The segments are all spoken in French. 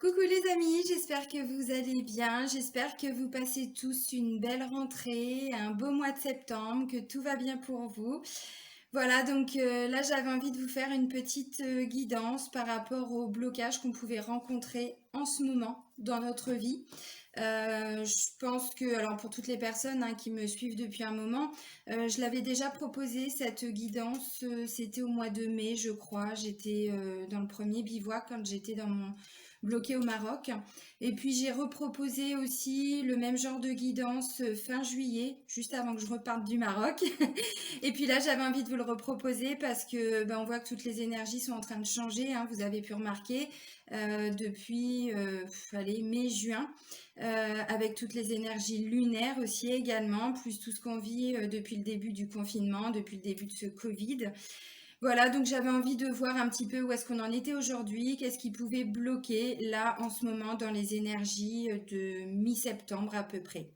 Coucou les amis, j'espère que vous allez bien, j'espère que vous passez tous une belle rentrée, un beau mois de septembre, que tout va bien pour vous. Voilà, donc là j'avais envie de vous faire une petite guidance par rapport aux blocages qu'on pouvait rencontrer en ce moment dans notre vie. Je pense que, alors pour toutes les personnes qui me suivent depuis un moment, je l'avais déjà proposé cette guidance, c'était au mois de mai, je crois. J'étais dans le premier bivouac quand j'étais dans mon bloqué au Maroc. Et puis j'ai reproposé aussi le même genre de guidance fin juillet, juste avant que je reparte du Maroc. Et puis là, j'avais envie de vous le reproposer parce que on voit que toutes les énergies sont en train de changer, hein, vous avez pu remarquer depuis allez, mai-juin, avec toutes les énergies lunaires aussi également, plus tout ce qu'on vit depuis le début du confinement, depuis le début de ce Covid. Voilà, donc j'avais envie de voir un petit peu où est-ce qu'on en était aujourd'hui, qu'est-ce qui pouvait bloquer là en ce moment dans les énergies de mi-septembre à peu près.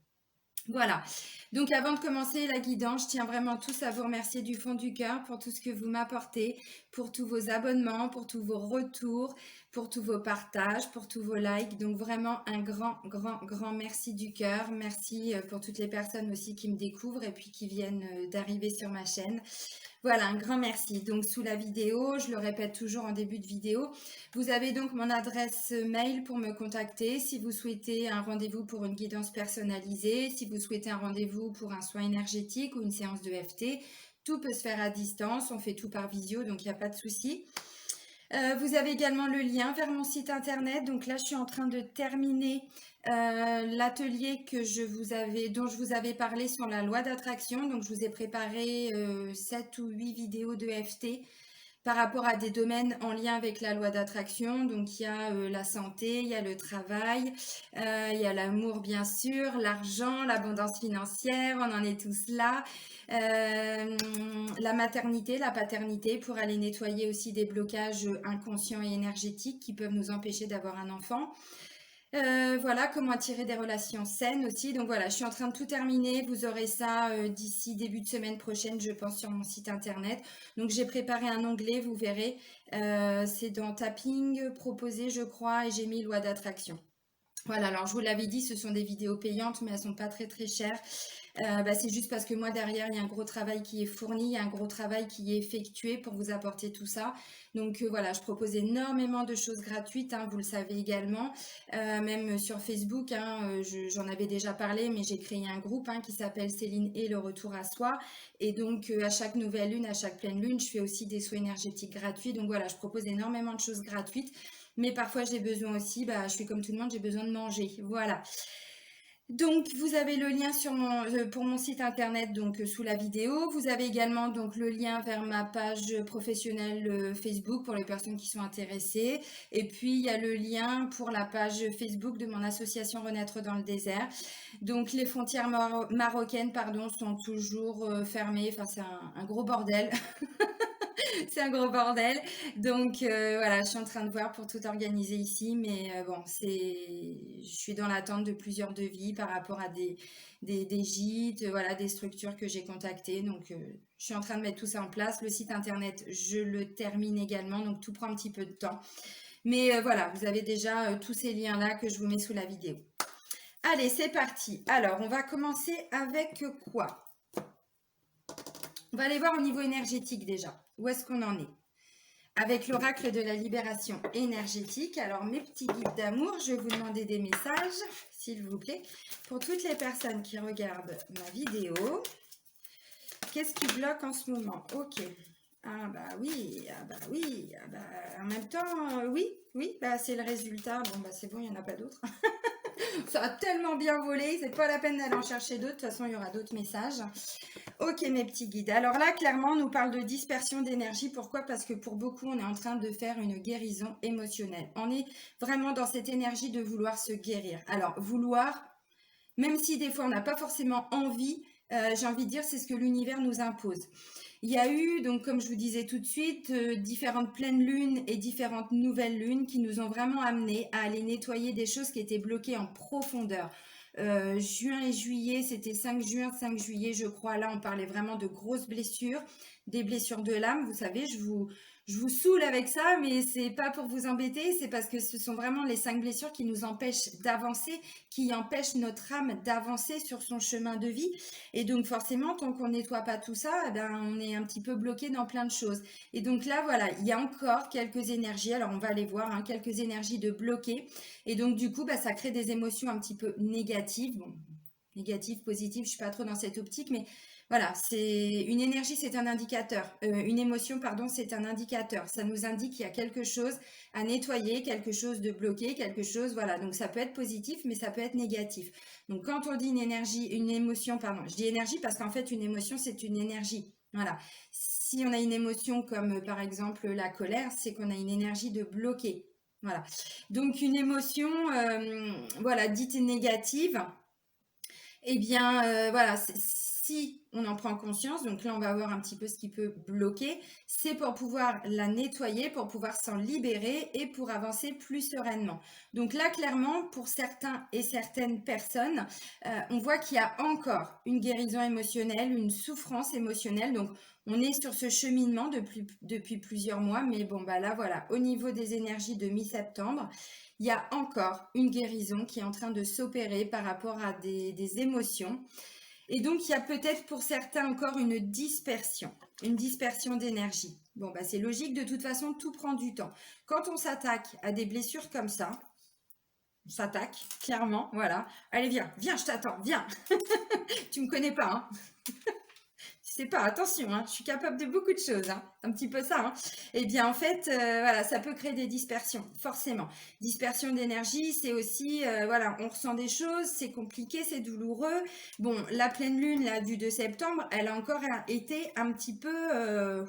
Voilà. Donc avant de commencer la guidance, je tiens vraiment tous à vous remercier du fond du cœur pour tout ce que vous m'apportez, pour tous vos abonnements, pour tous vos retours, pour tous vos partages, pour tous vos likes. Donc vraiment un grand, grand, grand merci du cœur. Merci pour toutes les personnes aussi qui me découvrent et puis qui viennent d'arriver sur ma chaîne. Voilà, un grand merci. Donc sous la vidéo, je le répète toujours en début de vidéo, vous avez donc mon adresse mail pour me contacter si vous souhaitez un rendez-vous pour une guidance personnalisée, si vous souhaitez un rendez-vous pour un soin énergétique ou une séance de FT. Tout peut se faire à distance, on fait tout par visio, donc il n'y a pas de souci. Vous avez également le lien vers mon site internet. Donc là, je suis en train de terminer l'atelier dont je vous avais parlé sur la loi d'attraction. Donc je vous ai préparé 7 ou 8 vidéos de FT par rapport à des domaines en lien avec la loi d'attraction. Donc il y a la santé, il y a le travail, il y a l'amour bien sûr, l'argent, l'abondance financière, on en est tous là. La maternité, la paternité pour aller nettoyer aussi des blocages inconscients et énergétiques qui peuvent nous empêcher d'avoir un enfant. Voilà, comment attirer des relations saines aussi. Donc voilà, je suis en train de tout terminer. Vous aurez ça d'ici début de semaine prochaine, je pense, sur mon site internet. Donc j'ai préparé un onglet, vous verrez. C'est dans tapping proposé, je crois, et j'ai mis loi d'attraction. Voilà, alors je vous l'avais dit, ce sont des vidéos payantes, mais elles sont pas très très chères. C'est juste parce que moi derrière il y a un gros travail qui est fourni, il y a un gros travail qui est effectué pour vous apporter tout ça. Donc voilà, je propose énormément de choses gratuites, hein, vous le savez également, même sur Facebook, hein, j'en avais déjà parlé, mais j'ai créé un groupe qui s'appelle Céline et le retour à soi. Et donc à chaque nouvelle lune, à chaque pleine lune, je fais aussi des soins énergétiques gratuits. Donc voilà, je propose énormément de choses gratuites. Mais parfois j'ai besoin aussi, je suis comme tout le monde, j'ai besoin de manger. Voilà. Donc, vous avez le lien pour mon site internet sous la vidéo. Vous avez également donc le lien vers ma page professionnelle Facebook pour les personnes qui sont intéressées. Et puis, il y a le lien pour la page Facebook de mon association Renaître dans le désert. Donc, les frontières marocaines, pardon, sont toujours fermées. Enfin, c'est un gros bordel. C'est un gros bordel. Donc voilà, je suis en train de voir pour tout organiser ici, mais je suis dans l'attente de plusieurs devis par rapport à des gîtes, voilà, des structures que j'ai contactées. Donc je suis en train de mettre tout ça en place. Le site internet, je le termine également, donc tout prend un petit peu de temps. Mais voilà, vous avez déjà tous ces liens-là que je vous mets sous la vidéo. Allez, c'est parti. Alors, on va commencer avec quoi? On va aller voir au niveau énergétique déjà. Où est-ce qu'on en est? Avec l'oracle de la libération énergétique. Alors, mes petits guides d'amour, je vais vous demander des messages, s'il vous plaît. Pour toutes les personnes qui regardent ma vidéo, qu'est-ce qui bloque en ce moment? Ok. Ah bah oui, ah bah oui, ah bah en même temps, oui, c'est le résultat. Bon bah c'est bon, il n'y en a pas d'autres. Ça a tellement bien volé, c'est pas la peine d'aller en chercher d'autres. De toute façon, il y aura d'autres messages. Ok, mes petits guides. Alors là, clairement, on nous parle de dispersion d'énergie. Pourquoi? Parce que pour beaucoup, on est en train de faire une guérison émotionnelle. On est vraiment dans cette énergie de vouloir se guérir. Alors, vouloir, même si des fois, on n'a pas forcément envie, j'ai envie de dire, c'est ce que l'univers nous impose. Il y a eu, donc comme je vous disais tout de suite, différentes pleines lunes et différentes nouvelles lunes qui nous ont vraiment amenés à aller nettoyer des choses qui étaient bloquées en profondeur. Juin et juillet, c'était 5 juin, 5 juillet, je crois. Là, on parlait vraiment de grosses blessures, des blessures de l'âme. Vous savez, Je vous saoule avec ça, mais c'est pas pour vous embêter, c'est parce que ce sont vraiment les 5 blessures qui nous empêchent d'avancer, qui empêchent notre âme d'avancer sur son chemin de vie. Et donc forcément, tant qu'on nettoie pas tout ça, eh ben, on est un petit peu bloqué dans plein de choses. Et donc là, voilà, il y a encore quelques énergies. Alors on va aller voir, hein, quelques énergies de bloquées. Et donc du coup, bah, ça crée des émotions un petit peu négatives. Bon, négatives, positives, je suis pas trop dans cette optique, mais voilà, c'est une énergie, c'est un indicateur. Une émotion, pardon, c'est un indicateur. Ça nous indique qu'il y a quelque chose à nettoyer, quelque chose de bloqué, quelque chose, voilà. Donc ça peut être positif, mais ça peut être négatif. Donc quand on dit une énergie, une émotion, pardon, je dis énergie parce qu'en fait une émotion c'est une énergie. Voilà. Si on a une émotion comme par exemple la colère, c'est qu'on a une énergie de bloqué. Voilà. Donc une émotion, voilà, dite négative. Eh bien, voilà, si on en prend conscience, donc là, on va voir un petit peu ce qui peut bloquer, c'est pour pouvoir la nettoyer, pour pouvoir s'en libérer et pour avancer plus sereinement. Donc là, clairement, pour certains et certaines personnes, on voit qu'il y a encore une guérison émotionnelle, une souffrance émotionnelle. Donc, on est sur ce cheminement depuis plusieurs mois, mais bon, bah là, voilà, au niveau des énergies de mi-septembre, il y a encore une guérison qui est en train de s'opérer par rapport à des émotions. Et donc, il y a peut-être pour certains encore une dispersion d'énergie. Bon, bah, c'est logique, de toute façon, tout prend du temps. Quand on s'attaque à des blessures comme ça, on s'attaque, clairement, voilà. Allez, viens, je t'attends, viens. Tu me connais pas, hein. Tu sais pas, attention, hein, je suis capable de beaucoup de choses, hein, un petit peu ça. Hein. Eh bien, en fait, voilà, ça peut créer des dispersions, forcément. Dispersion d'énergie, c'est aussi, voilà, on ressent des choses, c'est compliqué, c'est douloureux. Bon, la pleine lune, là, du 2 septembre, elle a encore été un petit peu,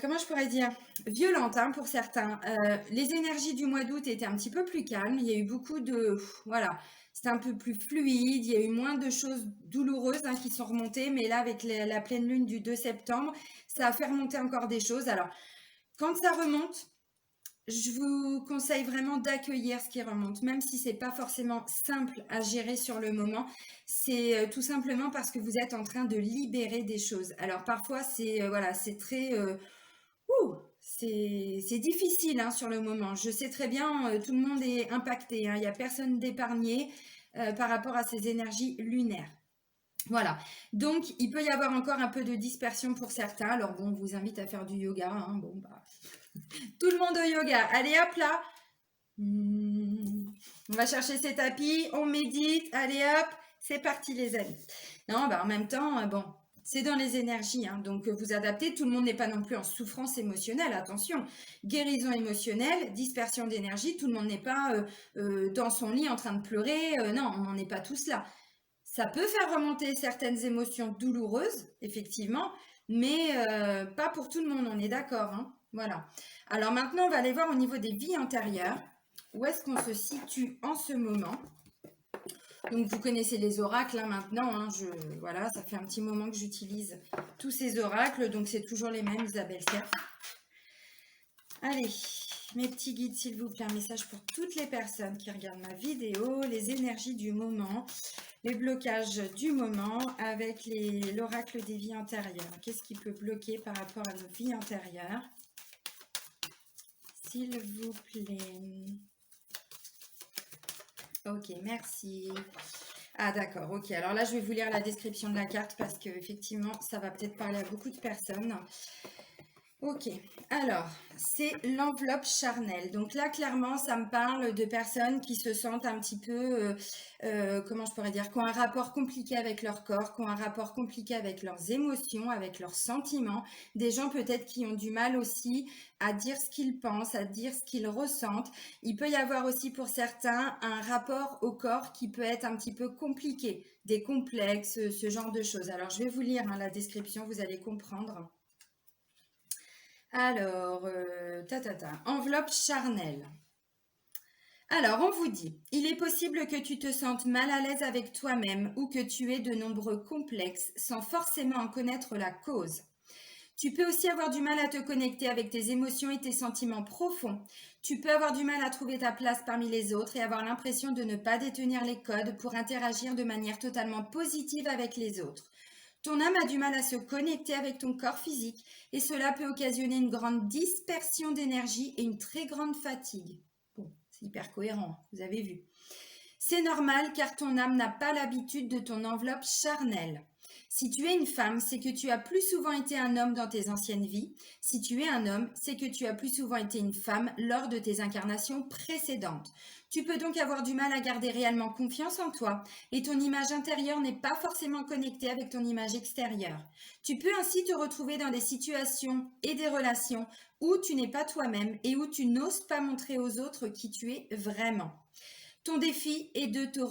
comment je pourrais dire, violente, hein, pour certains. Les énergies du mois d'août étaient un petit peu plus calmes. Il y a eu beaucoup de, voilà, c'était un peu plus fluide. Il y a eu moins de choses douloureuses, hein, qui sont remontées. Mais là, avec la pleine lune du 2 septembre, ça a fait remonter encore des choses. Alors, quand ça remonte, je vous conseille vraiment d'accueillir ce qui remonte, même si c'est pas forcément simple à gérer sur le moment. C'est tout simplement parce que vous êtes en train de libérer des choses. Alors parfois c'est voilà, c'est très c'est difficile, hein, sur le moment. Je sais très bien, tout le monde est impacté, hein. Il n'y a personne d'épargné par rapport à ces énergies lunaires. Voilà. Donc, il peut y avoir encore un peu de dispersion pour certains. Alors bon, on vous invite à faire du yoga, hein. Bon, bah, tout le monde au yoga. Allez, hop là. On va chercher ses tapis, on médite. Allez, hop, c'est parti, les amis. Non, bah, en même temps, bon, c'est dans les énergies, hein, donc vous adaptez. Tout le monde n'est pas non plus en souffrance émotionnelle, attention. Guérison émotionnelle, dispersion d'énergie, tout le monde n'est pas dans son lit en train de pleurer. Non, on n'en est pas tous là. Ça peut faire remonter certaines émotions douloureuses, effectivement, mais pas pour tout le monde, on est d'accord, hein. Voilà. Alors maintenant, on va aller voir au niveau des vies antérieures. Où est-ce qu'on se situe en ce moment? Donc, vous connaissez les oracles, hein, maintenant. Hein, voilà, ça fait un petit moment que j'utilise tous ces oracles. Donc, c'est toujours les mêmes, Isabelle Serre. Allez, mes petits guides, s'il vous plaît. Un message pour toutes les personnes qui regardent ma vidéo. Les énergies du moment. Les blocages du moment avec l'oracle des vies antérieures. Qu'est-ce qui peut bloquer par rapport à nos vies antérieures? S'il vous plaît. Ok, merci. Ah d'accord, ok. Alors là, je vais vous lire la description de la carte parce que effectivement, ça va peut-être parler à beaucoup de personnes. Ok, alors, c'est l'enveloppe charnelle. Donc là, clairement, ça me parle de personnes qui se sentent un petit peu, comment je pourrais dire, qui ont un rapport compliqué avec leur corps, qui ont un rapport compliqué avec leurs émotions, avec leurs sentiments. Des gens peut-être qui ont du mal aussi à dire ce qu'ils pensent, à dire ce qu'ils ressentent. Il peut y avoir aussi pour certains un rapport au corps qui peut être un petit peu compliqué, des complexes, ce genre de choses. Alors, je vais vous lire, hein, la description, vous allez comprendre. Alors, enveloppe charnelle. Alors, on vous dit, il est possible que tu te sentes mal à l'aise avec toi-même ou que tu aies de nombreux complexes sans forcément en connaître la cause. Tu peux aussi avoir du mal à te connecter avec tes émotions et tes sentiments profonds. Tu peux avoir du mal à trouver ta place parmi les autres et avoir l'impression de ne pas détenir les codes pour interagir de manière totalement positive avec les autres. Ton âme a du mal à se connecter avec ton corps physique et cela peut occasionner une grande dispersion d'énergie et une très grande fatigue. Bon, c'est hyper cohérent, vous avez vu. C'est normal car ton âme n'a pas l'habitude de ton enveloppe charnelle. Si tu es une femme, c'est que tu as plus souvent été un homme dans tes anciennes vies. Si tu es un homme, c'est que tu as plus souvent été une femme lors de tes incarnations précédentes. Tu peux donc avoir du mal à garder réellement confiance en toi et ton image intérieure n'est pas forcément connectée avec ton image extérieure. Tu peux ainsi te retrouver dans des situations et des relations où tu n'es pas toi-même et où tu n'oses pas montrer aux autres qui tu es vraiment. Ton défi est de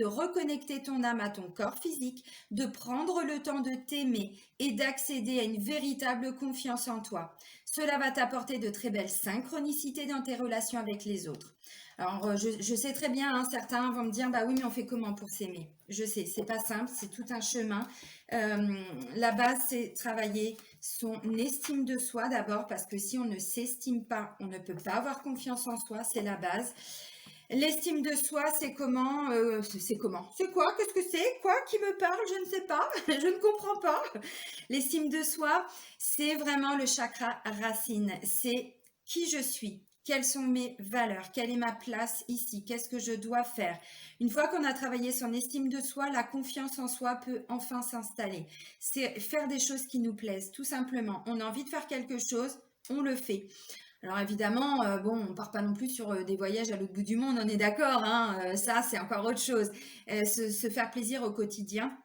reconnecter ton âme à ton corps physique, de prendre le temps de t'aimer et d'accéder à une véritable confiance en toi. Cela va t'apporter de très belles synchronicités dans tes relations avec les autres. Alors, je sais très bien, hein, certains vont me dire, bah oui, mais on fait comment pour s'aimer? Je sais, c'est pas simple, c'est tout un chemin. La base, c'est travailler son estime de soi d'abord, parce que si on ne s'estime pas, on ne peut pas avoir confiance en soi, c'est la base. L'estime de soi, c'est comment? C'est comment? C'est quoi? Qu'est-ce que c'est? Quoi? Qui me parle? Je ne sais pas. Je ne comprends pas. L'estime de soi, c'est vraiment le chakra racine. C'est qui je suis. Quelles sont mes valeurs? Quelle est ma place ici? Qu'est-ce que je dois faire? Une fois qu'on a travaillé son estime de soi, la confiance en soi peut enfin s'installer. C'est faire des choses qui nous plaisent, tout simplement. On a envie de faire quelque chose, on le fait. Alors évidemment, bon, on part pas non plus sur des voyages à l'autre bout du monde, on est d'accord, hein, ça c'est encore autre chose. Se faire plaisir au quotidien,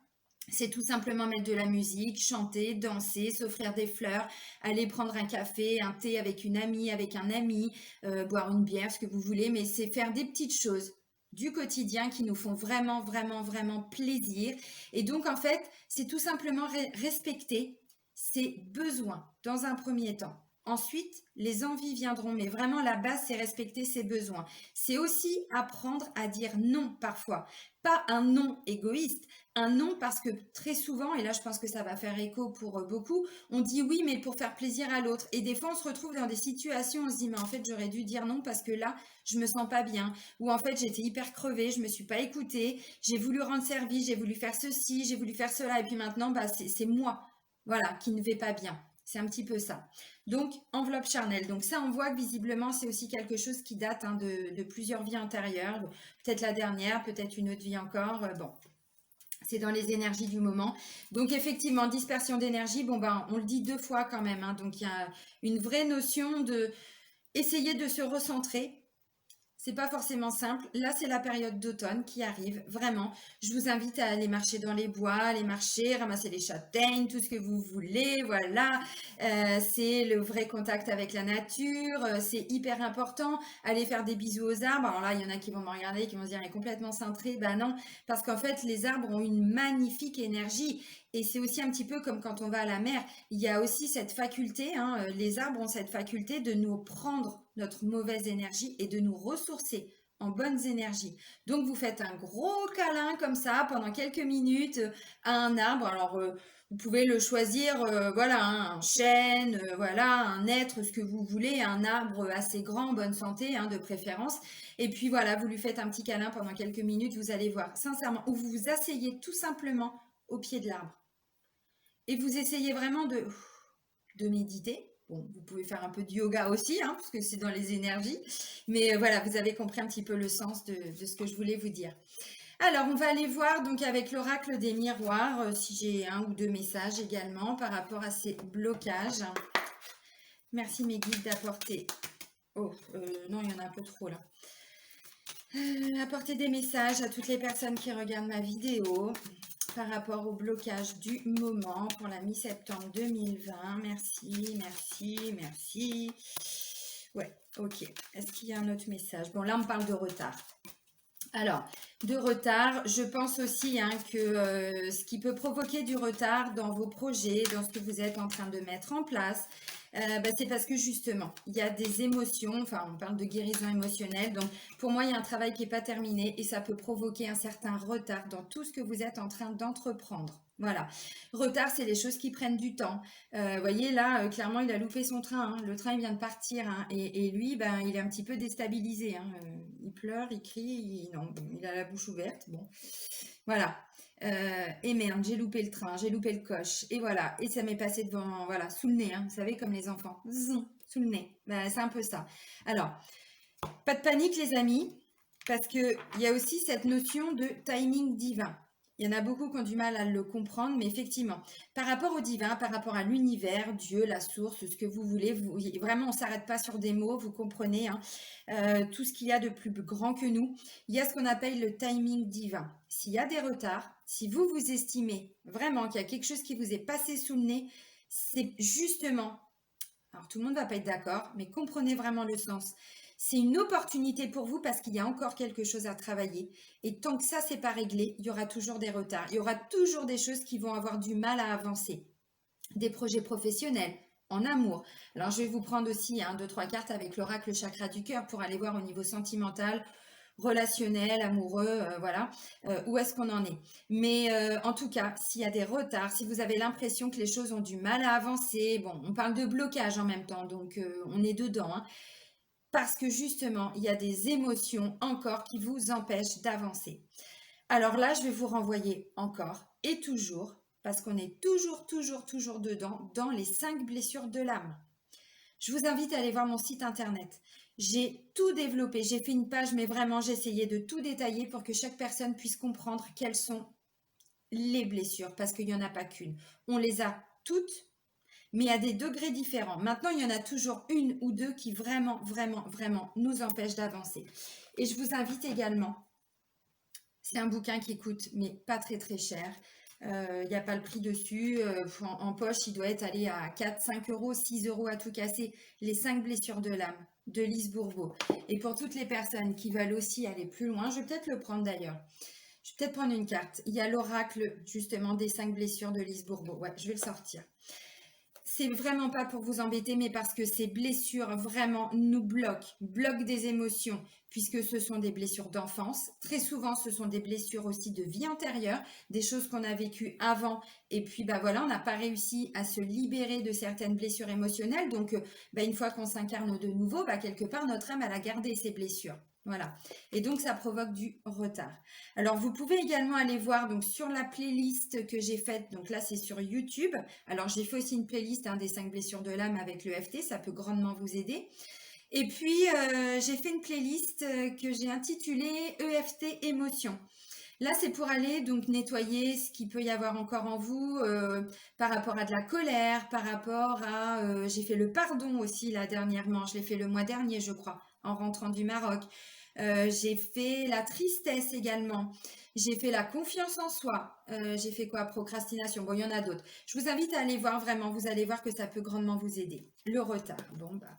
c'est tout simplement mettre de la musique, chanter, danser, s'offrir des fleurs, aller prendre un café, un thé avec une amie, avec un ami, boire une bière, ce que vous voulez, mais c'est faire des petites choses du quotidien qui nous font vraiment, vraiment, vraiment plaisir. Et donc en fait, c'est tout simplement respecter ses besoins dans un premier temps. Ensuite, les envies viendront, mais vraiment la base, c'est respecter ses besoins. C'est aussi apprendre à dire non parfois. Pas un non égoïste, un non parce que très souvent, et là je pense que ça va faire écho pour beaucoup, on dit oui mais pour faire plaisir à l'autre. Et des fois on se retrouve dans des situations, on se dit mais en fait j'aurais dû dire non parce que là je me sens pas bien. Ou en fait j'étais hyper crevée, je me suis pas écoutée, j'ai voulu rendre service, j'ai voulu faire ceci, j'ai voulu faire cela. Et puis maintenant bah, c'est moi voilà, qui ne vais pas bien. C'est un petit peu ça. Donc, enveloppe charnelle. Donc ça, on voit que visiblement, c'est aussi quelque chose qui date hein, de plusieurs vies antérieures. Peut-être la dernière, peut-être une autre vie encore. Bon, c'est dans les énergies du moment. Donc effectivement, dispersion d'énergie, bon ben, on le dit deux fois quand même. Hein. Donc il y a une vraie notion de essayer de se recentrer. C'est pas forcément simple. Là, c'est la période d'automne qui arrive, vraiment. Je vous invite à aller marcher dans les bois, aller marcher, ramasser les châtaignes, tout ce que vous voulez. Voilà, c'est le vrai contact avec la nature. C'est hyper important. Aller faire des bisous aux arbres. Alors là, il y en a qui vont me regarder, qui vont se dire, elle est complètement cintrée. Ben non, parce qu'en fait, les arbres ont une magnifique énergie. Et c'est aussi un petit peu comme quand on va à la mer. Il y a aussi cette faculté, hein, les arbres ont cette faculté de nous prendre notre mauvaise énergie et de nous ressourcer en bonnes énergies. Donc vous faites un gros câlin comme ça pendant quelques minutes à un arbre. Alors vous pouvez le choisir, voilà, hein, un chêne, voilà, un être, ce que vous voulez, un arbre assez grand, en bonne santé, hein, de préférence. Et puis voilà, vous lui faites un petit câlin pendant quelques minutes, vous allez voir, sincèrement, ou vous vous asseyez tout simplement au pied de l'arbre. Et vous essayez vraiment de méditer. Bon, vous pouvez faire un peu de yoga aussi, hein, parce que c'est dans les énergies. Mais voilà, vous avez compris un petit peu le sens de ce que je voulais vous dire. Alors, on va aller voir donc avec l'oracle des miroirs, si j'ai un ou deux messages également par rapport à ces blocages. Merci mes guides d'apporter... Oh, non, il y en a un peu trop là. Apporter des messages à toutes les personnes qui regardent ma vidéo par rapport au blocage du moment pour la mi-septembre 2020. Merci, merci, merci. Ouais, ok. Est-ce qu'il y a un autre message? Bon, là, on parle de retard. Alors, de retard, je pense aussi hein, que ce qui peut provoquer du retard dans vos projets, dans ce que vous êtes en train de mettre en place, c'est parce que justement, il y a des émotions, enfin on parle de guérison émotionnelle, donc pour moi il y a un travail qui n'est pas terminé et ça peut provoquer un certain retard dans tout ce que vous êtes en train d'entreprendre. Voilà, retard c'est les choses qui prennent du temps. Voyez là, clairement il a loupé son train, hein. Le train il vient de partir hein, et lui ben, il est un petit peu déstabilisé. Hein. Il pleure, il crie, non, bon, il a la bouche ouverte, bon, voilà. Et merde, j'ai loupé le train, j'ai loupé le coche. Et voilà, et ça m'est passé devant, voilà, sous le nez, hein, vous savez, comme les enfants. Zzzz, sous le nez. Ben, c'est un peu ça. Alors, pas de panique, les amis, parce qu'il y a aussi cette notion de timing divin. Il y en a beaucoup qui ont du mal à le comprendre, mais effectivement, par rapport au divin, par rapport à l'univers, Dieu, la source, ce que vous voulez, vraiment, on ne s'arrête pas sur des mots, vous comprenez, hein, tout ce qu'il y a de plus grand que nous. Il y a ce qu'on appelle le timing divin. S'il y a des retards, si vous vous estimez vraiment qu'il y a quelque chose qui vous est passé sous le nez, c'est justement, alors tout le monde ne va pas être d'accord, mais comprenez vraiment le sens. C'est une opportunité pour vous parce qu'il y a encore quelque chose à travailler. Et tant que ça, c'est pas réglé, il y aura toujours des retards. Il y aura toujours des choses qui vont avoir du mal à avancer. Des projets professionnels, en amour. Alors, je vais vous prendre aussi 2, 3 cartes avec l'oracle chakra du cœur pour aller voir au niveau sentimental, relationnel, amoureux, voilà, où est-ce qu'on en est. Mais en tout cas, s'il y a des retards, si vous avez l'impression que les choses ont du mal à avancer, bon, on parle de blocage en même temps, donc on est dedans, hein, parce que justement, il y a des émotions encore qui vous empêchent d'avancer. Alors là, je vais vous renvoyer encore et toujours, parce qu'on est toujours dedans, dans les 5 blessures de l'âme. Je vous invite à aller voir mon site internet. J'ai tout développé, j'ai fait une page, mais vraiment, j'ai essayé de tout détailler pour que chaque personne puisse comprendre quelles sont les blessures, parce qu'il n'y en a pas qu'une. On les a toutes, mais à des degrés différents. Maintenant, il y en a toujours une ou deux qui vraiment nous empêchent d'avancer. Et je vous invite également, c'est un bouquin qui coûte, mais pas très cher. Il n'y a pas le prix dessus. En poche, il doit être allé à 4, 5 euros, 6 euros à tout casser. Les 5 blessures de l'âme de Lise Bourbeau. Et pour toutes les personnes qui veulent aussi aller plus loin, je vais peut-être le prendre d'ailleurs. Je vais peut-être prendre une carte. Il y a l'oracle justement des 5 blessures de Lise Bourbeau. Ouais, je vais le sortir. C'est vraiment pas pour vous embêter, mais parce que ces blessures vraiment nous bloquent des émotions, puisque ce sont des blessures d'enfance. Très souvent, ce sont des blessures aussi de vie antérieure, des choses qu'on a vécues avant, et puis bah voilà, on n'a pas réussi à se libérer de certaines blessures émotionnelles. Donc, une fois qu'on s'incarne de nouveau, quelque part, notre âme, elle a gardé ces blessures. Voilà. Et donc, ça provoque du retard. Alors, vous pouvez également aller voir donc sur la playlist que j'ai faite. Donc là, c'est sur YouTube. Alors, j'ai fait aussi une playlist des 5 blessures de l'âme avec l'EFT. Ça peut grandement vous aider. Et puis, j'ai fait une playlist que j'ai intitulée EFT Émotion. Là, c'est pour aller donc nettoyer ce qu'il peut y avoir encore en vous par rapport à de la colère, par rapport à... j'ai fait le pardon aussi là dernièrement. Je l'ai fait le mois dernier, je crois, en rentrant du Maroc. J'ai fait la tristesse également. J'ai fait la confiance en soi. J'ai fait quoi? Procrastination. Bon, il y en a d'autres. Je vous invite à aller voir vraiment. Vous allez voir que ça peut grandement vous aider. Le retard. Bon, bah.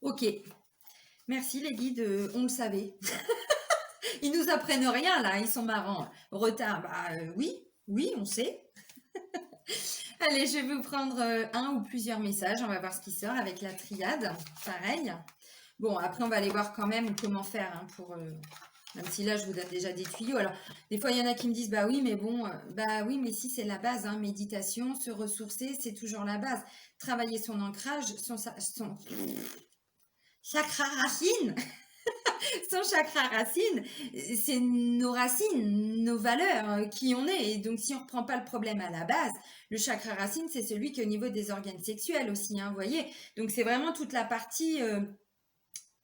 Ok. Merci les guides. On le savait. Ils nous apprennent rien là. Ils sont marrants. Retard. Oui, on sait. Allez, je vais vous prendre un ou plusieurs messages. On va voir ce qui sort avec la triade. Pareil. Bon, après, on va aller voir quand même comment faire pour... même si là, je vous donne déjà des tuyaux. Alors, des fois, il y en a qui me disent, bah oui, mais bon, bah oui, mais si, c'est la base. Méditation, se ressourcer, c'est toujours la base. Travailler son ancrage, son chakra racine. Son chakra racine, c'est nos racines, nos valeurs, qui on est. Et donc, si on ne reprend pas le problème à la base, le chakra racine, c'est celui qui est au niveau des organes sexuels aussi, vous voyez. Donc, c'est vraiment toute la partie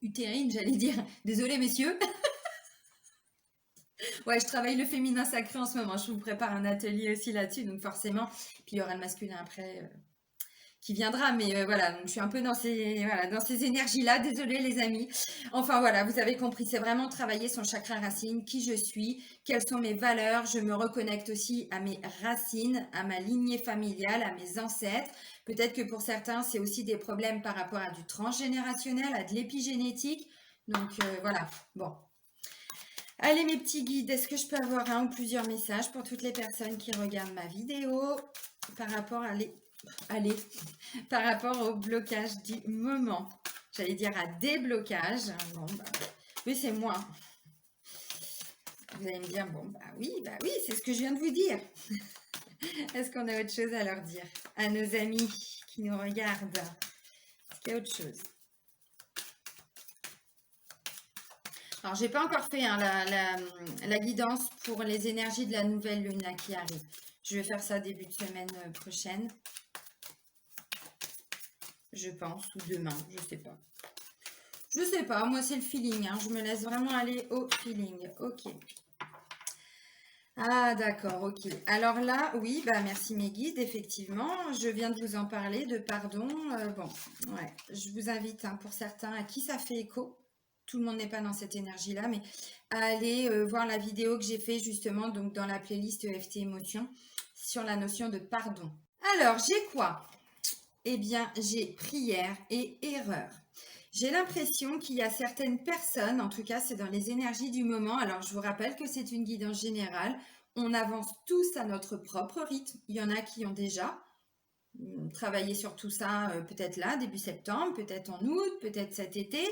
utérine, j'allais dire. Désolée, messieurs. Ouais, je travaille le féminin sacré en ce moment. Je vous prépare un atelier aussi là-dessus, donc forcément. Puis il y aura le masculin après qui viendra, mais voilà. Donc je suis un peu dans ces énergies-là. Désolée les amis. Enfin voilà, vous avez compris. C'est vraiment travailler son chakra racine, qui je suis, quelles sont mes valeurs. Je me reconnecte aussi à mes racines, à ma lignée familiale, à mes ancêtres. Peut-être que pour certains, c'est aussi des problèmes par rapport à du transgénérationnel, à de l'épigénétique. Donc voilà. Bon. Allez mes petits guides, est-ce que je peux avoir un ou plusieurs messages pour toutes les personnes qui regardent ma vidéo par rapport par rapport au blocage du moment? J'allais dire à déblocage. Bon, oui, c'est moi. Vous allez me dire, bon, oui, c'est ce que je viens de vous dire. Est-ce qu'on a autre chose à leur dire? À nos amis qui nous regardent. Est-ce qu'il y a autre chose? Alors, j'ai pas encore fait hein, la guidance pour les énergies de la nouvelle lune là, qui arrive. Je vais faire ça début de semaine prochaine. Je pense, ou demain, je sais pas. Je sais pas, moi c'est le feeling, hein. Je me laisse vraiment aller au feeling. Ok. Ah d'accord, ok. Alors là, oui, bah merci mes guides, effectivement, je viens de vous en parler de pardon. Bon, ouais, je vous invite hein, pour certains à qui ça fait écho, tout le monde n'est pas dans cette énergie-là, mais à aller voir la vidéo que j'ai fait justement donc dans la playlist EFT Émotions sur la notion de pardon. Alors, j'ai quoi? Eh bien, j'ai prière et erreur. J'ai l'impression qu'il y a certaines personnes, en tout cas c'est dans les énergies du moment, alors je vous rappelle que c'est une guidance générale, on avance tous à notre propre rythme. Il y en a qui ont déjà travaillé sur tout ça peut-être là, début septembre, peut-être en août, peut-être cet été,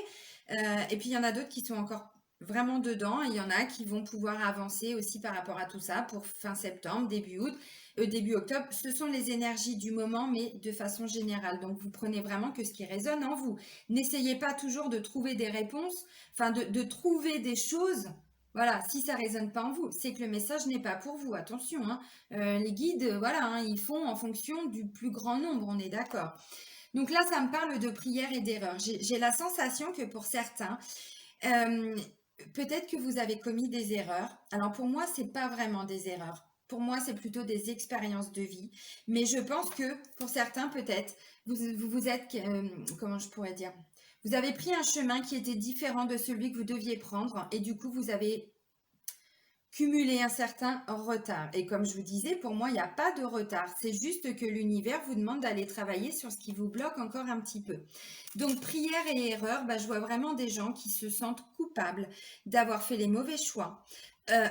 et puis il y en a d'autres qui sont encore vraiment dedans, et il y en a qui vont pouvoir avancer aussi par rapport à tout ça pour fin septembre, début août, début octobre. Ce sont les énergies du moment, mais de façon générale. Donc, vous prenez vraiment que ce qui résonne en vous. N'essayez pas toujours de trouver des réponses, enfin de trouver des choses. Voilà, si ça résonne pas en vous, c'est que le message n'est pas pour vous. Attention, hein. Les guides, voilà, hein, ils font en fonction du plus grand nombre, on est d'accord. Donc là, ça me parle de prière et d'erreur. J'ai la sensation que pour certains, peut-être que vous avez commis des erreurs. Alors pour moi, c'est pas vraiment des erreurs. Pour moi, c'est plutôt des expériences de vie. Mais je pense que pour certains, peut-être, vous êtes, comment je pourrais dire, vous avez pris un chemin qui était différent de celui que vous deviez prendre et du coup, vous avez cumuler un certain retard. Et comme je vous disais, pour moi, il n'y a pas de retard. C'est juste que l'univers vous demande d'aller travailler sur ce qui vous bloque encore un petit peu. Donc, prière et erreur, bah, je vois vraiment des gens qui se sentent coupables d'avoir fait les mauvais choix.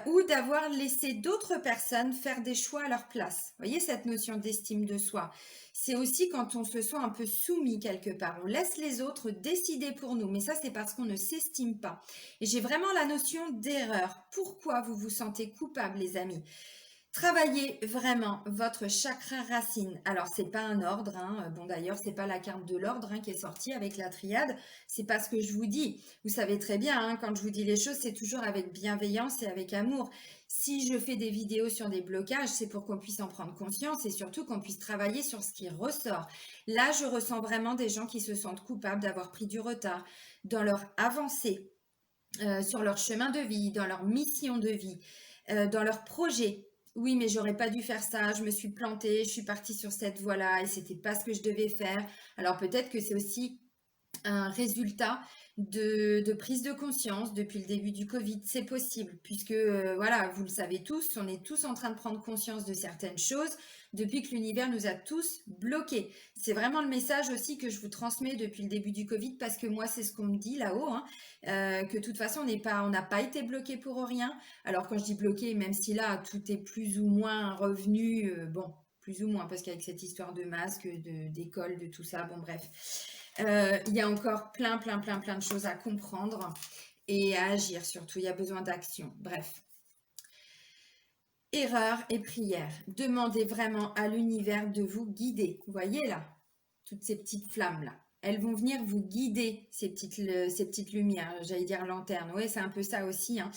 Ou d'avoir laissé d'autres personnes faire des choix à leur place. Vous voyez cette notion d'estime de soi. C'est aussi quand on se sent un peu soumis quelque part. On laisse les autres décider pour nous. Mais ça, c'est parce qu'on ne s'estime pas. Et j'ai vraiment la notion d'erreur. Pourquoi vous vous sentez coupable, les amis? Travaillez vraiment votre chakra racine. Alors, c'est pas un ordre, hein. Bon, d'ailleurs, c'est pas la carte de l'ordre hein, qui est sortie avec la triade. C'est pas ce que je vous dis. Vous savez très bien, hein, quand je vous dis les choses, c'est toujours avec bienveillance et avec amour. Si je fais des vidéos sur des blocages, c'est pour qu'on puisse en prendre conscience et surtout qu'on puisse travailler sur ce qui ressort. Là, je ressens vraiment des gens qui se sentent coupables d'avoir pris du retard dans leur avancée, sur leur chemin de vie, dans leur mission de vie, dans leur projet. Oui, mais j'aurais pas dû faire ça, je me suis plantée, je suis partie sur cette voie-là et c'était pas ce que je devais faire. Alors peut-être que c'est aussi un résultat de prise de conscience depuis le début du Covid. C'est possible, puisque voilà, vous le savez tous, on est tous en train de prendre conscience de certaines choses depuis que l'univers nous a tous bloqués. C'est vraiment le message aussi que je vous transmets depuis le début du Covid, parce que moi, c'est ce qu'on me dit là-haut, hein, que de toute façon, on n'a pas été bloqué pour rien. Alors quand je dis bloqué, même si là, tout est plus ou moins revenu, bon, plus ou moins, parce qu'avec cette histoire de masque, d'école, de tout ça, bon bref. Il y a encore plein de choses à comprendre et à agir surtout. Il y a besoin d'action. Bref. Erreur et prière. Demandez vraiment à l'univers de vous guider. Vous voyez là, toutes ces petites flammes là. Elles vont venir vous guider, ces petites lumières, j'allais dire lanternes. Oui, c'est un peu ça aussi, hein.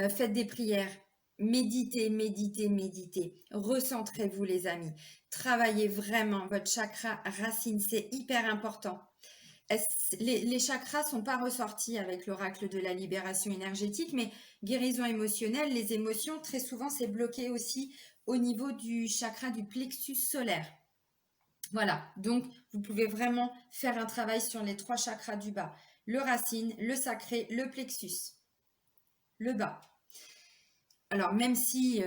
Faites des prières. Méditez, méditez, méditez. Recentrez-vous les amis. Travaillez vraiment votre chakra racine. C'est hyper important. Les chakras sont pas ressortis avec l'oracle de la libération énergétique, mais guérison émotionnelle, les émotions, très souvent, c'est bloqué aussi au niveau du chakra du plexus solaire. Voilà, donc vous pouvez vraiment faire un travail sur les 3 chakras du bas. Le racine, le sacré, le plexus. Le bas. Alors, même si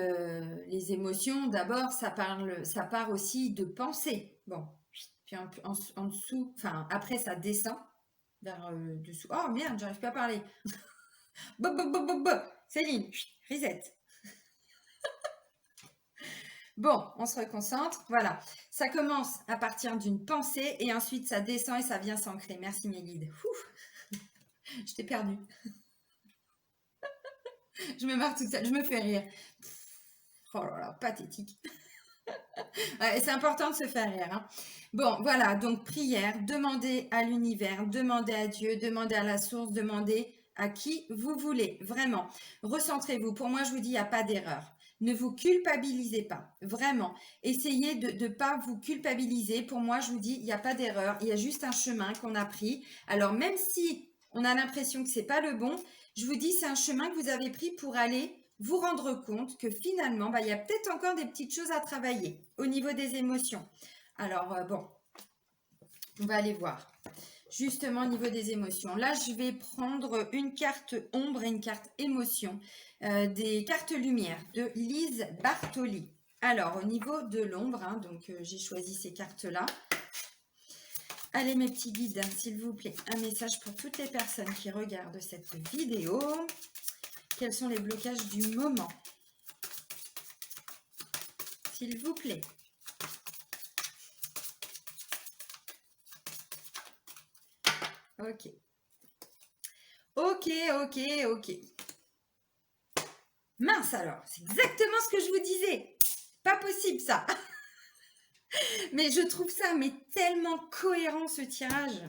les émotions, d'abord, ça part aussi de pensée. Bon, puis en dessous, enfin, après, ça descend vers dessous. Oh merde, j'arrive pas à parler. Bop, bop, bop, bop, bop. Céline, reset. Bon, on se reconcentre. Voilà. Ça commence à partir d'une pensée et ensuite ça descend et ça vient s'ancrer. Merci mes guides. Je t'ai perdu. Je me marre toute seule. Je me fais rire. Oh là là, pathétique. Ouais, c'est important de se faire rire, hein. Bon, voilà. Donc, prière. Demandez à l'univers, demandez à Dieu, demandez à la source, demandez à qui vous voulez, vraiment. Recentrez-vous. Pour moi, je vous dis, il n'y a pas d'erreur. Ne vous culpabilisez pas, vraiment. Essayez de ne pas vous culpabiliser. Pour moi, je vous dis, il n'y a pas d'erreur. Il y a juste un chemin qu'on a pris. Alors, même si on a l'impression que ce n'est pas le bon, je vous dis, c'est un chemin que vous avez pris pour aller vous rendre compte que finalement, il y a peut-être encore des petites choses à travailler au niveau des émotions. Alors, bon, on va aller voir. Justement, au niveau des émotions. Là, je vais prendre une carte ombre et une carte émotion. Des cartes lumière de Lise Bartoli. Alors, au niveau de l'ombre, donc j'ai choisi ces cartes-là. Allez, mes petits guides, s'il vous plaît, un message pour toutes les personnes qui regardent cette vidéo. Quels sont les blocages du moment? S'il vous plaît. Ok. Ok. Mince alors, c'est exactement ce que je vous disais. Pas possible ça. Mais je trouve ça tellement cohérent ce tirage.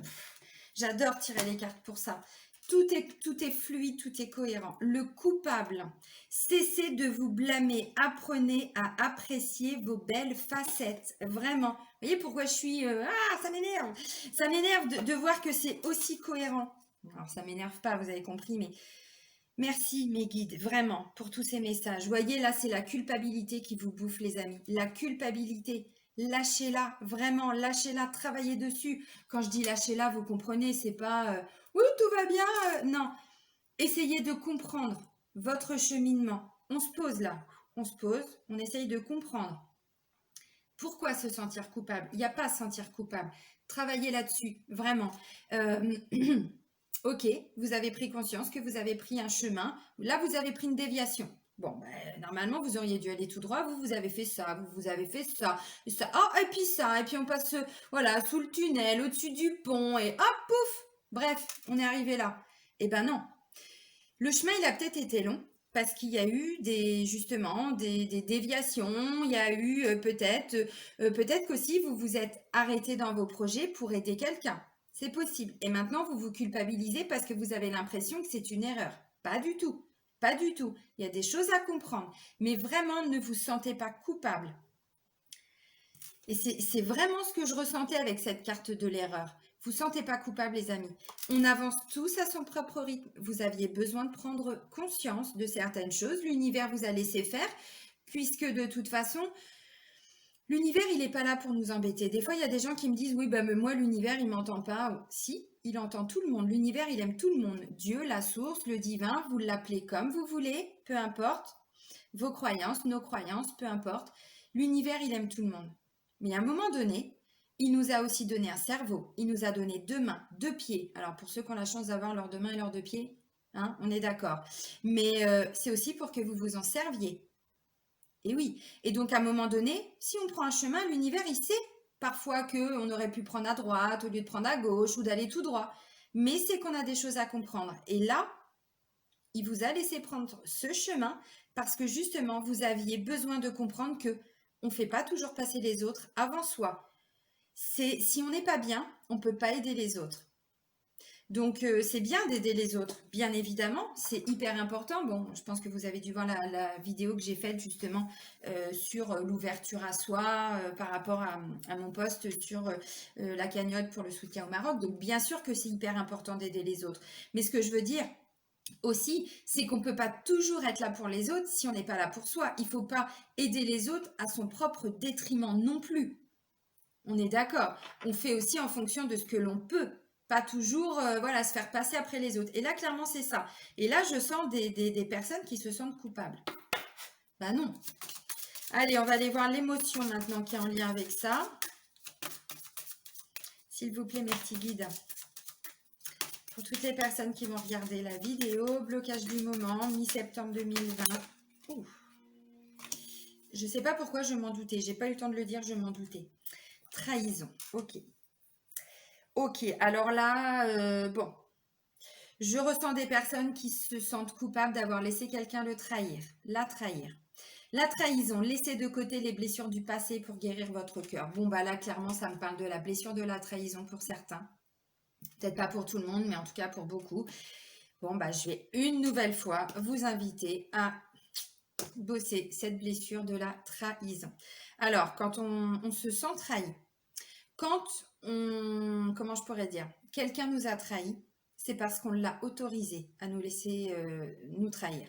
J'adore tirer les cartes pour ça. Tout est fluide, tout est cohérent. Le coupable, cessez de vous blâmer. Apprenez à apprécier vos belles facettes. Vraiment. Vous voyez pourquoi je suis... ça m'énerve. Ça m'énerve de voir que c'est aussi cohérent. Alors, ça m'énerve pas, vous avez compris, mais... Merci mes guides, vraiment, pour tous ces messages. Vous voyez, là, c'est la culpabilité qui vous bouffe, les amis. La culpabilité, lâchez-la, vraiment, lâchez-la, travaillez dessus. Quand je dis lâchez-la, vous comprenez, c'est pas oui, tout va bien. Non, essayez de comprendre votre cheminement. On se pose là, on se pose, on essaye de comprendre. Pourquoi se sentir coupable? Il n'y a pas à se sentir coupable. Travaillez là-dessus, vraiment. Ok, vous avez pris conscience que vous avez pris un chemin. Là, vous avez pris une déviation. Bon, normalement, vous auriez dû aller tout droit. Vous avez fait ça, vous avez fait ça, et ça. Oh, et puis ça. Et puis on passe, voilà, sous le tunnel, au-dessus du pont. Et hop, pouf. Bref, on est arrivé là. Eh ben non. Le chemin, il a peut-être été long parce qu'il y a eu justement des déviations. Il y a eu peut-être qu'aussi vous vous êtes arrêté dans vos projets pour aider quelqu'un. C'est possible. Et maintenant, vous vous culpabilisez parce que vous avez l'impression que c'est une erreur. Pas du tout. Pas du tout. Il y a des choses à comprendre. Mais vraiment, ne vous sentez pas coupable. Et c'est vraiment ce que je ressentais avec cette carte de l'erreur. Vous ne sentez pas coupable, les amis. On avance tous à son propre rythme. Vous aviez besoin de prendre conscience de certaines choses. L'univers vous a laissé faire, puisque de toute façon, l'univers, il n'est pas là pour nous embêter. Des fois, il y a des gens qui me disent, oui, mais moi, l'univers, il ne m'entend pas. Si, il entend tout le monde. L'univers, il aime tout le monde. Dieu, la source, le divin, vous l'appelez comme vous voulez, peu importe. Vos croyances, nos croyances, peu importe. L'univers, il aime tout le monde. Mais à un moment donné, il nous a aussi donné un cerveau. Il nous a donné 2 mains, 2 pieds. Alors, pour ceux qui ont la chance d'avoir leurs 2 mains et leurs 2 pieds, on est d'accord. Mais c'est aussi pour que vous vous en serviez. Et oui. Et donc, à un moment donné, si on prend un chemin, l'univers, il sait parfois qu'on aurait pu prendre à droite au lieu de prendre à gauche ou d'aller tout droit. Mais c'est qu'on a des choses à comprendre. Et là, il vous a laissé prendre ce chemin parce que justement, vous aviez besoin de comprendre que on ne fait pas toujours passer les autres avant soi. Si on n'est pas bien, on ne peut pas aider les autres. Donc, c'est bien d'aider les autres, bien évidemment, c'est hyper important. Bon, je pense que vous avez dû voir la vidéo que j'ai faite justement sur l'ouverture à soi par rapport à mon post sur la cagnotte pour le soutien au Maroc. Donc, bien sûr que c'est hyper important d'aider les autres. Mais ce que je veux dire, aussi, c'est qu'on ne peut pas toujours être là pour les autres si on n'est pas là pour soi. Il ne faut pas aider les autres à son propre détriment non plus. On est d'accord. On fait aussi en fonction de ce que l'on peut. Pas toujours se faire passer après les autres. Et là, clairement, c'est ça. Et là, je sens des personnes qui se sentent coupables. Bah non. Allez, on va aller voir l'émotion maintenant qui est en lien avec ça. S'il vous plaît, mes petits guides. Pour toutes les personnes qui vont regarder la vidéo, blocage du moment, mi-septembre 2020. Ouf. Je ne sais pas pourquoi je m'en doutais. J'ai pas eu le temps de le dire, je m'en doutais. Trahison. Ok. Ok, alors là, bon. Je ressens des personnes qui se sentent coupables d'avoir laissé quelqu'un le trahir. La trahir. La trahison, laissez de côté les blessures du passé pour guérir votre cœur. Bon, bah là, clairement, ça me parle de la blessure de la trahison pour certains. Peut-être pas pour tout le monde, mais en tout cas pour beaucoup. Bon, bah, je vais une nouvelle fois vous inviter à bosser cette blessure de la trahison. Alors, quand on se sent trahi, quand comment je pourrais dire, quelqu'un nous a trahis, c'est parce qu'on l'a autorisé à nous laisser nous trahir.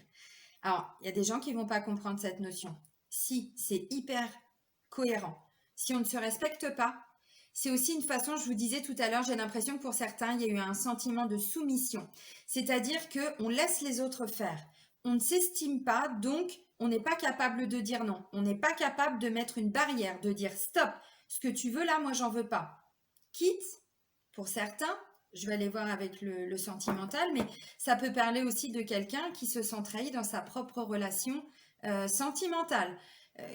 Alors, il y a des gens qui vont pas comprendre cette notion. Si, c'est hyper cohérent. Si on ne se respecte pas, c'est aussi une façon, je vous disais tout à l'heure, j'ai l'impression que pour certains, il y a eu un sentiment de soumission. C'est-à-dire qu'on laisse les autres faire. On ne s'estime pas, donc on n'est pas capable de dire non. On n'est pas capable de mettre une barrière, de dire stop, ce que tu veux là, moi j'en veux pas. Quitte, pour certains, je vais aller voir avec le sentimental, mais ça peut parler aussi de quelqu'un qui se sent trahi dans sa propre relation sentimentale.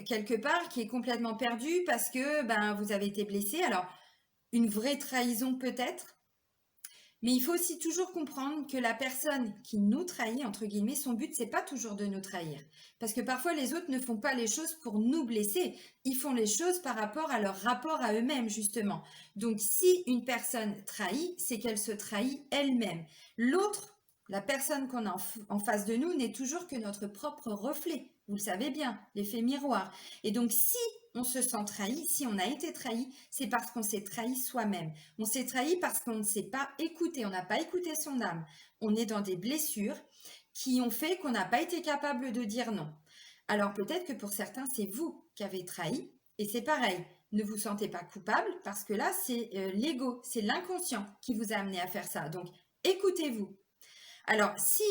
Quelque part, qui est complètement perdu parce que ben, vous avez été blessé. Alors, une vraie trahison peut-être, mais il faut aussi toujours comprendre que la personne qui nous trahit, entre guillemets, son but, c'est pas toujours de nous trahir. Parce que parfois, les autres ne font pas les choses pour nous blesser. Ils font les choses par rapport à leur rapport à eux-mêmes, justement. Donc, si une personne trahit, c'est qu'elle se trahit elle-même. L'autre, la personne qu'on a en face de nous, n'est toujours que notre propre reflet. Vous le savez bien, l'effet miroir. Et donc, si on se sent trahi, si on a été trahi, c'est parce qu'on s'est trahi soi-même. On s'est trahi parce qu'on ne s'est pas écouté, on n'a pas écouté son âme. On est dans des blessures qui ont fait qu'on n'a pas été capable de dire non. Alors peut-être que pour certains, c'est vous qui avez trahi, et c'est pareil. Ne vous sentez pas coupable parce que là, c'est l'ego, c'est l'inconscient qui vous a amené à faire ça. Donc, écoutez-vous. Alors, si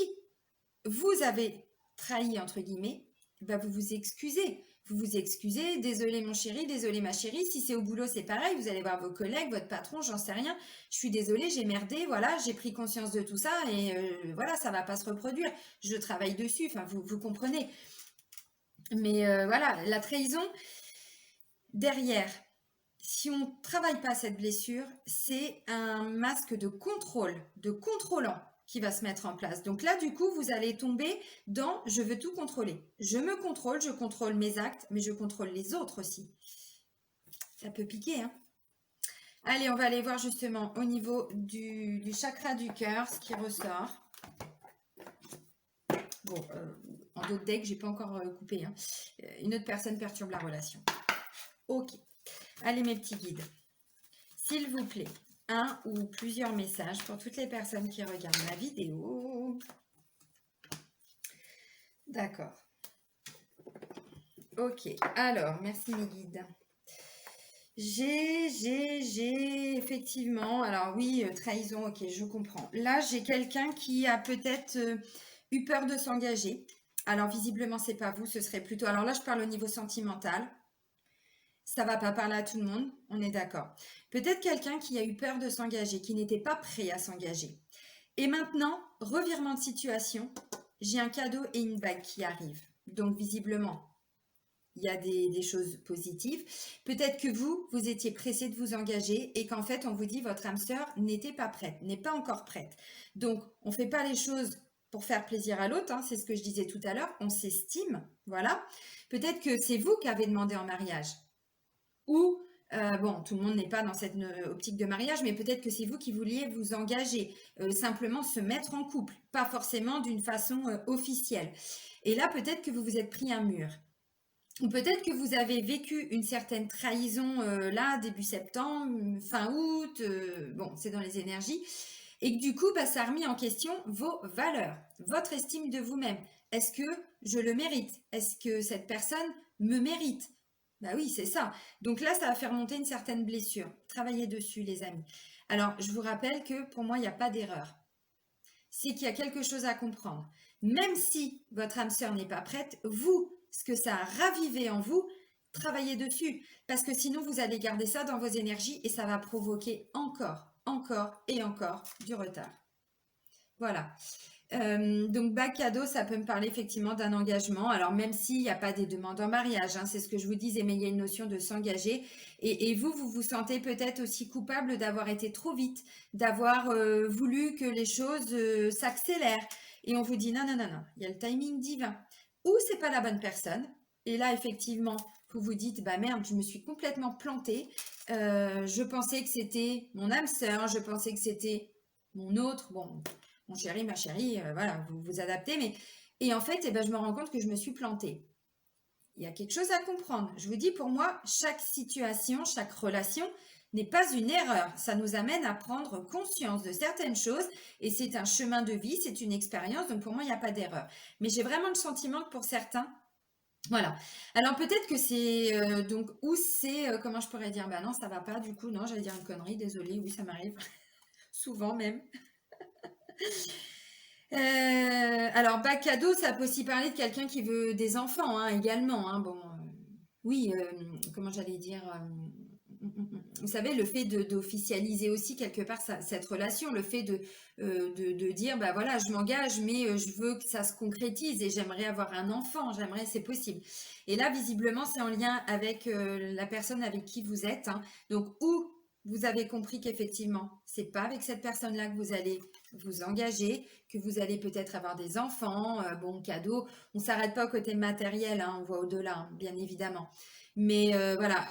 vous avez trahi, entre guillemets, bah vous vous excusez. Vous vous excusez, désolé mon chéri, désolé ma chérie. Si c'est au boulot, c'est pareil. Vous allez voir vos collègues, votre patron, j'en sais rien. Je suis désolée, j'ai merdé, voilà, j'ai pris conscience de tout ça et voilà, ça va pas se reproduire. Je travaille dessus, enfin, vous comprenez. Mais voilà, la trahison, derrière, si on ne travaille pas cette blessure, c'est un masque de contrôle, de contrôlant qui va se mettre en place. Donc là, du coup, vous allez tomber dans « je veux tout contrôler ». Je me contrôle, je contrôle mes actes, mais je contrôle les autres aussi. Ça peut piquer, hein. Allez, on va aller voir justement au niveau du chakra du cœur, ce qui ressort. Bon, en d'autres decks, j'ai pas encore coupé. Hein. Une autre personne perturbe la relation. Ok. Allez, mes petits guides. S'il vous plaît, un ou plusieurs messages pour toutes les personnes qui regardent ma vidéo. D'accord. Ok. Alors, merci mes guides. J'ai effectivement, alors oui, trahison, ok, je comprends. Là, j'ai quelqu'un qui a peut-être eu peur de s'engager. Alors, visiblement, c'est pas vous, ce serait plutôt... Alors là, je parle au niveau sentimental. Ça va pas parler à tout le monde, on est d'accord. Peut-être quelqu'un qui a eu peur de s'engager, qui n'était pas prêt à s'engager. Et maintenant, revirement de situation, j'ai un cadeau et une bague qui arrivent. Donc, visiblement, il y a des choses positives. Peut-être que vous étiez pressé de vous engager et qu'en fait, on vous dit votre âme sœur n'était pas prête, n'est pas encore prête. Donc, on ne fait pas les choses pour faire plaisir à l'autre, hein, c'est ce que je disais tout à l'heure, on s'estime, voilà. Peut-être que c'est vous qui avez demandé en mariage. Ou, bon, tout le monde n'est pas dans cette optique de mariage, mais peut-être que c'est vous qui vouliez vous engager, simplement se mettre en couple, pas forcément d'une façon officielle. Et là, peut-être que vous vous êtes pris un mur. Ou peut-être que vous avez vécu une certaine trahison là, début septembre, fin août, bon, c'est dans les énergies, et que du coup, bah, ça a remis en question vos valeurs, votre estime de vous-même. Est-ce que je le mérite? Est-ce que cette personne me mérite? Bah oui, c'est ça. Donc là, ça va faire monter une certaine blessure. Travaillez dessus, les amis. Alors, je vous rappelle que pour moi, il n'y a pas d'erreur. C'est qu'il y a quelque chose à comprendre. Même si votre âme sœur n'est pas prête, vous, ce que ça a ravivé en vous, travaillez dessus. Parce que sinon, vous allez garder ça dans vos énergies et ça va provoquer encore et encore du retard. Voilà. Donc, bague cadeau, ça peut me parler effectivement d'un engagement. Alors, même s'il n'y a pas des demandes en mariage, hein, c'est ce que je vous disais, mais il y a une notion de s'engager. Et vous vous sentez peut-être aussi coupable d'avoir été trop vite, d'avoir voulu que les choses s'accélèrent. Et on vous dit non, non, non, non, il y a le timing divin. Ou c'est pas la bonne personne. Et là, effectivement, vous vous dites, bah merde, je me suis complètement plantée. Je pensais que c'était mon âme sœur, je pensais que c'était mon autre. Bon, mon chéri, ma chérie, voilà, vous vous adaptez. Mais... Et en fait, eh ben, je me rends compte que je me suis plantée. Il y a quelque chose à comprendre. Je vous dis, pour moi, chaque situation, chaque relation n'est pas une erreur. Ça nous amène à prendre conscience de certaines choses et c'est un chemin de vie, c'est une expérience. Donc pour moi, il n'y a pas d'erreur. Mais j'ai vraiment le sentiment que pour certains, voilà. Alors peut-être que c'est donc ou c'est comment je pourrais dire, bah non, ça va pas du coup, non, j'allais dire une connerie, désolée, oui, ça m'arrive souvent même. Alors bac à dos, ça peut aussi parler de quelqu'un qui veut des enfants hein, également. Hein. Bon, oui, comment j'allais dire, vous savez, le fait d'officialiser aussi quelque part cette relation, le fait de dire, bah voilà, je m'engage, mais je veux que ça se concrétise et j'aimerais avoir un enfant, j'aimerais, c'est possible. Et là, visiblement, c'est en lien avec la personne avec qui vous êtes. Hein. Donc, où vous avez compris qu'effectivement, c'est pas avec cette personne-là que vous allez vous engager, que vous allez peut-être avoir des enfants, bon, cadeau. On s'arrête pas au côté matériel, hein, on voit au-delà, hein, bien évidemment. Mais voilà,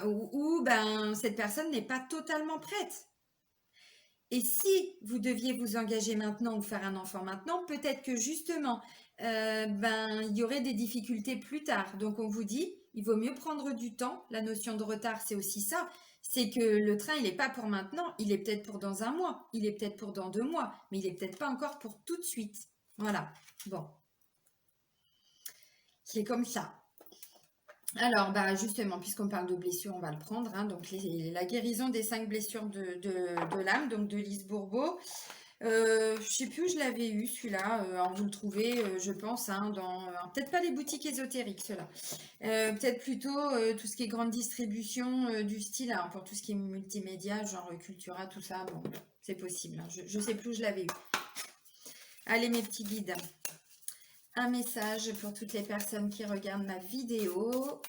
ben, cette personne n'est pas totalement prête. Et si vous deviez vous engager maintenant ou faire un enfant maintenant, peut-être que justement, ben, il y aurait des difficultés plus tard. Donc on vous dit, il vaut mieux prendre du temps. La notion de retard, c'est aussi ça. C'est que le train, il n'est pas pour maintenant, il est peut-être pour dans un mois, il est peut-être pour dans 2 mois, mais il n'est peut-être pas encore pour tout de suite. Voilà, bon, c'est comme ça. Alors, bah justement, puisqu'on parle de blessures, on va le prendre. Hein. Donc, la guérison des 5 blessures de l'âme, donc de Lise Bourbeau. Je sais plus où je l'avais eu, celui-là. Alors, vous le trouvez, je pense, hein, dans... peut-être pas les boutiques ésotériques, ceux-là. Peut-être plutôt tout ce qui est grande distribution du style, hein, pour tout ce qui est multimédia, genre Cultura, tout ça. Bon, c'est possible. Hein. Je sais plus où je l'avais eu. Allez, mes petits guides. Un message pour toutes les personnes qui regardent ma vidéo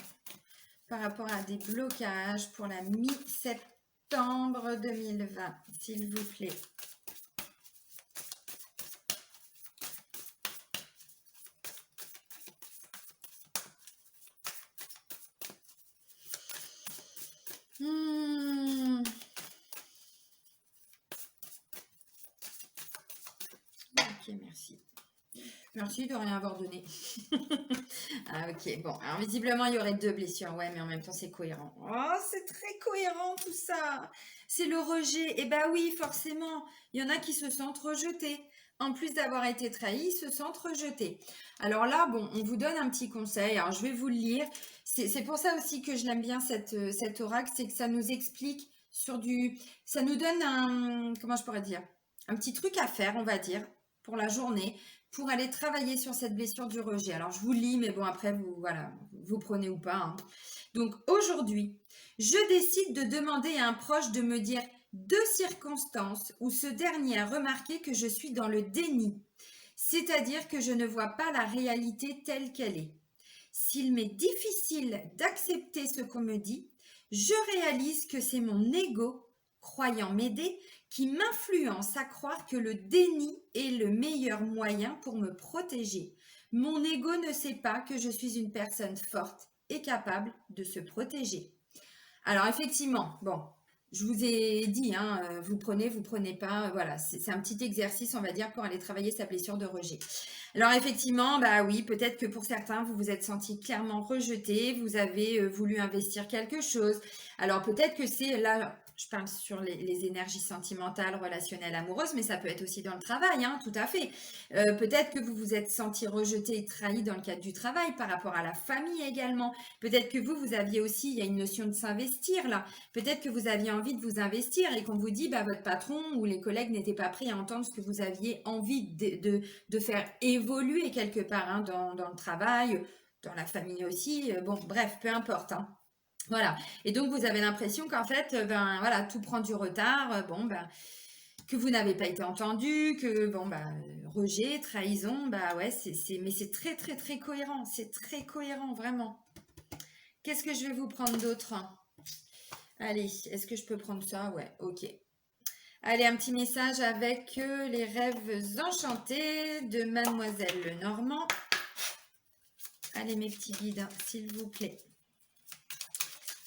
par rapport à des blocages pour la mi-septembre 2020, s'il vous plaît. Ok, merci. Merci de rien avoir donné. Ah, ok, bon. Alors, visiblement, il y aurait 2 blessures. Ouais, mais en même temps, c'est cohérent. Oh, c'est très cohérent tout ça. C'est le rejet. Eh ben oui, forcément. Il y en a qui se sentent rejetés. En plus d'avoir été trahis, ils se sentent rejetés. Alors là, bon, on vous donne un petit conseil. Alors, je vais vous le lire. C'est pour ça aussi que je l'aime bien, cet oracle. C'est que ça nous explique sur du... Ça nous donne un... Comment je pourrais dire? Un petit truc à faire, on va dire, pour la journée, pour aller travailler sur cette blessure du rejet. Alors, je vous lis, mais bon, après, vous, voilà, vous prenez ou pas. Hein. Donc, aujourd'hui, je décide de demander à un proche de me dire 2 circonstances où ce dernier a remarqué que je suis dans le déni, c'est-à-dire que je ne vois pas la réalité telle qu'elle est. S'il m'est difficile d'accepter ce qu'on me dit, je réalise que c'est mon ego, croyant m'aider, qui m'influence à croire que le déni est le meilleur moyen pour me protéger. Mon ego ne sait pas que je suis une personne forte et capable de se protéger. Alors effectivement, bon, je vous ai dit, hein, vous prenez pas, voilà, c'est un petit exercice, on va dire, pour aller travailler sa blessure de rejet. Alors effectivement, bah oui, peut-être que pour certains, vous vous êtes senti clairement rejeté, vous avez voulu investir quelque chose. Alors peut-être que c'est là, je parle sur les énergies sentimentales, relationnelles, amoureuses, mais ça peut être aussi dans le travail, hein, tout à fait. Peut-être que vous vous êtes senti rejeté et trahi dans le cadre du travail, par rapport à la famille également. Peut-être que vous aviez aussi, il y a une notion de s'investir là. Peut-être que vous aviez envie de vous investir et qu'on vous dit, bah, votre patron ou les collègues n'étaient pas prêts à entendre ce que vous aviez envie de faire évoluer quelque part hein, dans le travail, dans la famille aussi. Bon, bref, peu importe. Hein. Voilà. Et donc, vous avez l'impression qu'en fait, ben, voilà, tout prend du retard. Bon, ben, que vous n'avez pas été entendu, que, bon, ben, rejet, trahison, bah ouais, mais c'est très, très, très cohérent. C'est très cohérent, vraiment. Qu'est-ce que je vais vous prendre d'autre? Allez, est-ce que je peux prendre ça? Ouais, ok. Allez, un petit message avec les rêves enchantés de Mademoiselle Lenormand. Allez, mes petits guides, s'il vous plaît.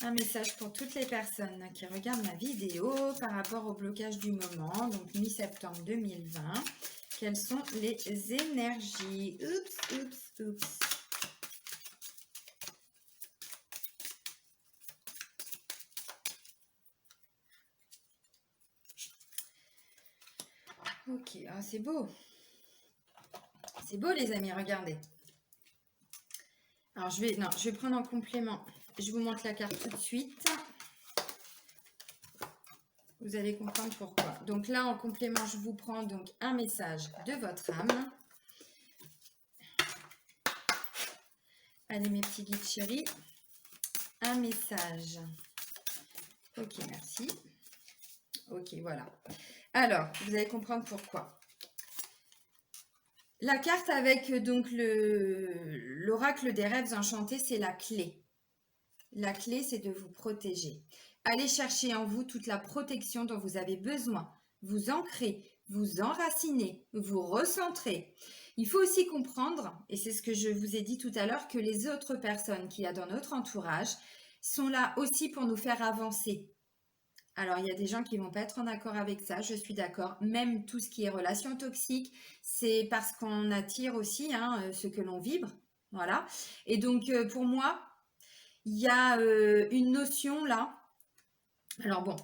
Un message pour toutes les personnes qui regardent ma vidéo par rapport au blocage du moment, donc mi-septembre 2020. Quelles sont les énergies? Oups, oups, oups. Ok, ah, c'est beau. C'est beau les amis, regardez. Alors je vais prendre en complément. Je vous montre la carte tout de suite. Vous allez comprendre pourquoi. Donc là, en complément, je vous prends donc un message de votre âme. Allez mes petits guides chéris. Un message. Ok, merci. Ok, voilà. Alors, vous allez comprendre pourquoi. La carte avec donc l'oracle des rêves enchantés, c'est la clé. La clé, c'est de vous protéger. Allez chercher en vous toute la protection dont vous avez besoin. Vous ancrez, vous enracinez, vous recentrez. Il faut aussi comprendre, et c'est ce que je vous ai dit tout à l'heure, que les autres personnes qu'il y a dans notre entourage sont là aussi pour nous faire avancer. Alors, il y a des gens qui vont pas être en accord avec ça, je suis d'accord. Même tout ce qui est relations toxiques, c'est parce qu'on attire aussi ce que l'on vibre. Voilà. Et donc, pour moi, il y a une notion là. Alors bon,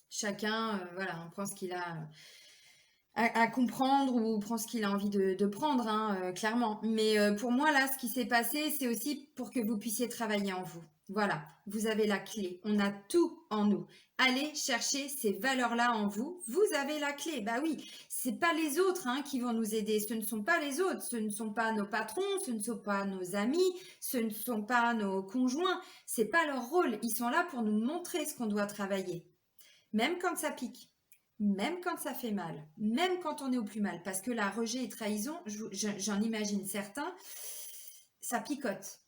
chacun, voilà, on prend ce qu'il a à comprendre ou prend ce qu'il a envie de prendre, clairement. Mais pour moi, là, ce qui s'est passé, c'est aussi pour que vous puissiez travailler en vous. Voilà, vous avez la clé. On a tout en nous. Allez chercher ces valeurs-là en vous. Vous avez la clé. Bah oui, c'est pas les autres qui vont nous aider. Ce ne sont pas les autres. Ce ne sont pas nos patrons. Ce ne sont pas nos amis. Ce ne sont pas nos conjoints. C'est pas leur rôle. Ils sont là pour nous montrer ce qu'on doit travailler. Même quand ça pique. Même quand ça fait mal, même quand on est au plus mal, parce que la rejet et trahison, j'en imagine certains, ça picote.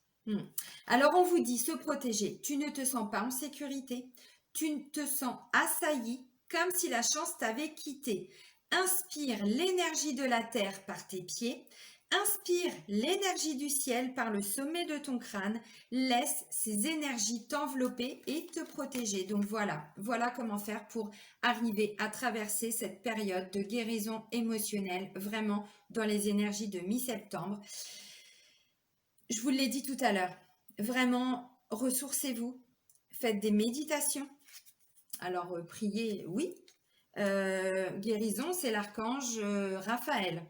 Alors on vous dit se protéger, tu ne te sens pas en sécurité, tu te sens assailli, comme si la chance t'avait quitté. Inspire l'énergie de la terre par tes pieds, inspire l'énergie du ciel par le sommet de ton crâne, laisse ces énergies t'envelopper et te protéger. Donc voilà comment faire pour arriver à traverser cette période de guérison émotionnelle, vraiment dans les énergies de mi-septembre. Je vous l'ai dit tout à l'heure, vraiment ressourcez-vous, faites des méditations. Alors priez, oui. Guérison, c'est l'archange Raphaël.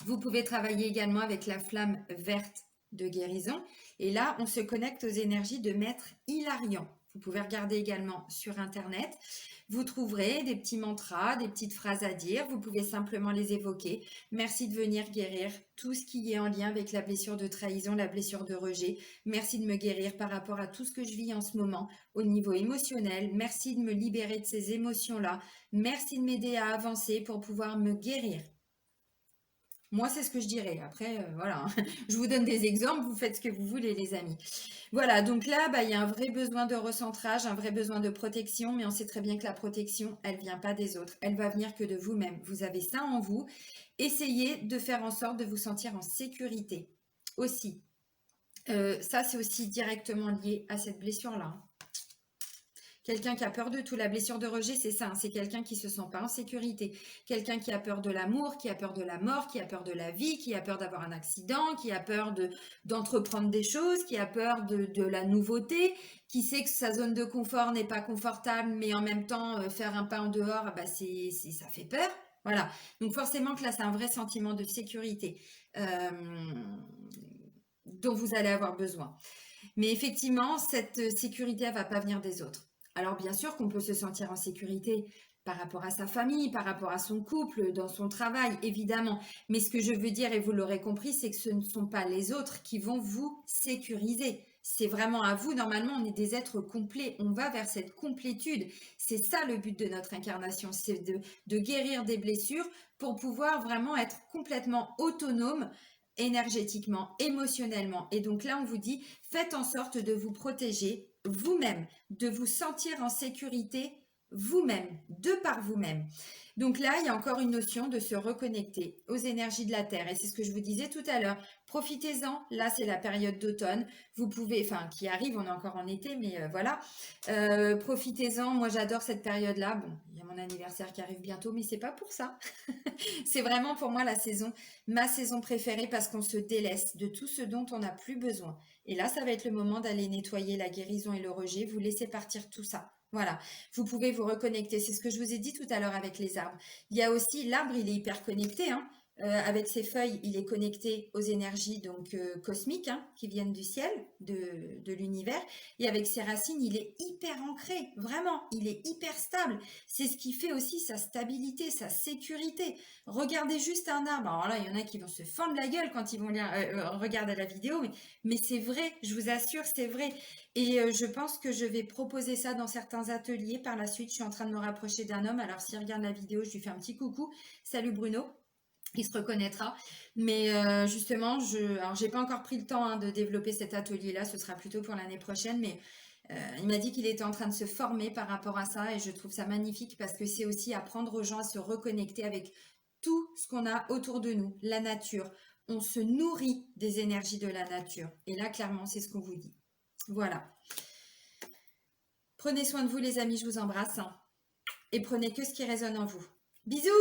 Vous pouvez travailler également avec la flamme verte de guérison. Et là, on se connecte aux énergies de Maître Hilarion. Vous pouvez regarder également sur Internet. Vous trouverez des petits mantras, des petites phrases à dire. Vous pouvez simplement les évoquer. Merci de venir guérir tout ce qui est en lien avec la blessure de trahison, la blessure de rejet. Merci de me guérir par rapport à tout ce que je vis en ce moment au niveau émotionnel. Merci de me libérer de ces émotions-là. Merci de m'aider à avancer pour pouvoir me guérir. Moi, c'est ce que je dirais. Après, voilà, je vous donne des exemples, vous faites ce que vous voulez, les amis. Voilà, donc là, il y a un vrai besoin de recentrage, un vrai besoin de protection, mais on sait très bien que la protection, elle vient pas des autres, elle va venir que de vous-même. Vous avez ça en vous. Essayez de faire en sorte de vous sentir en sécurité aussi. Ça, c'est aussi directement lié à cette blessure-là. Quelqu'un qui a peur de tout, la blessure de rejet, c'est ça, c'est quelqu'un qui se sent pas en sécurité. Quelqu'un qui a peur de l'amour, qui a peur de la mort, qui a peur de la vie, qui a peur d'avoir un accident, qui a peur d'entreprendre des choses, qui a peur de la nouveauté, qui sait que sa zone de confort n'est pas confortable, mais en même temps, faire un pas en dehors, ça fait peur. Voilà. Donc forcément que là, c'est un vrai sentiment de sécurité dont vous allez avoir besoin. Mais effectivement, cette sécurité, elle va pas venir des autres. Alors bien sûr qu'on peut se sentir en sécurité par rapport à sa famille, par rapport à son couple, dans son travail, évidemment. Mais ce que je veux dire, et vous l'aurez compris, c'est que ce ne sont pas les autres qui vont vous sécuriser. C'est vraiment à vous. Normalement, on est des êtres complets. On va vers cette complétude. C'est ça le but de notre incarnation, c'est de guérir des blessures pour pouvoir vraiment être complètement autonome énergétiquement, émotionnellement. Et donc là, on vous dit, faites en sorte de vous protéger vous-même, de vous sentir en sécurité vous-même, de par vous-même. Donc là, il y a encore une notion de se reconnecter aux énergies de la Terre. Et c'est ce que je vous disais tout à l'heure. Profitez-en. Là, c'est la période d'automne. Vous pouvez, enfin, qui arrive, on est encore en été, mais voilà. Profitez-en. Moi, j'adore cette période-là. Bon, il y a mon anniversaire qui arrive bientôt, mais c'est pas pour ça. C'est vraiment pour moi la saison, ma saison préférée parce qu'on se délaisse de tout ce dont on n'a plus besoin. Et là, ça va être le moment d'aller nettoyer la guérison et le rejet. Vous laissez partir tout ça. Voilà, vous pouvez vous reconnecter. C'est ce que je vous ai dit tout à l'heure avec les arbres. Il y a aussi l'arbre, il est hyper connecté, hein. Avec ses feuilles, il est connecté aux énergies donc cosmiques, hein, qui viennent du ciel, de l'univers. Et avec ses racines, il est hyper ancré, vraiment, il est hyper stable. C'est ce qui fait aussi sa stabilité, sa sécurité. Regardez juste un arbre. Alors là, il y en a qui vont se fendre la gueule quand ils vont regarder la vidéo, mais c'est vrai, je vous assure, c'est vrai. Et je pense que je vais proposer ça dans certains ateliers. Par la suite, je suis en train de me rapprocher d'un homme. Alors, s'il regarde la vidéo, je lui fais un petit coucou. Salut Bruno. Il se reconnaîtra. Mais justement, alors j'ai pas encore pris le temps hein, de développer cet atelier-là. Ce sera plutôt pour l'année prochaine. Mais il m'a dit qu'il était en train de se former par rapport à ça. Et je trouve ça magnifique parce que c'est aussi apprendre aux gens à se reconnecter avec tout ce qu'on a autour de nous, la nature. On se nourrit des énergies de la nature. Et là, clairement, c'est ce qu'on vous dit. Voilà. Prenez soin de vous, les amis. Je vous embrasse. Hein. Et prenez que ce qui résonne en vous. Bisous!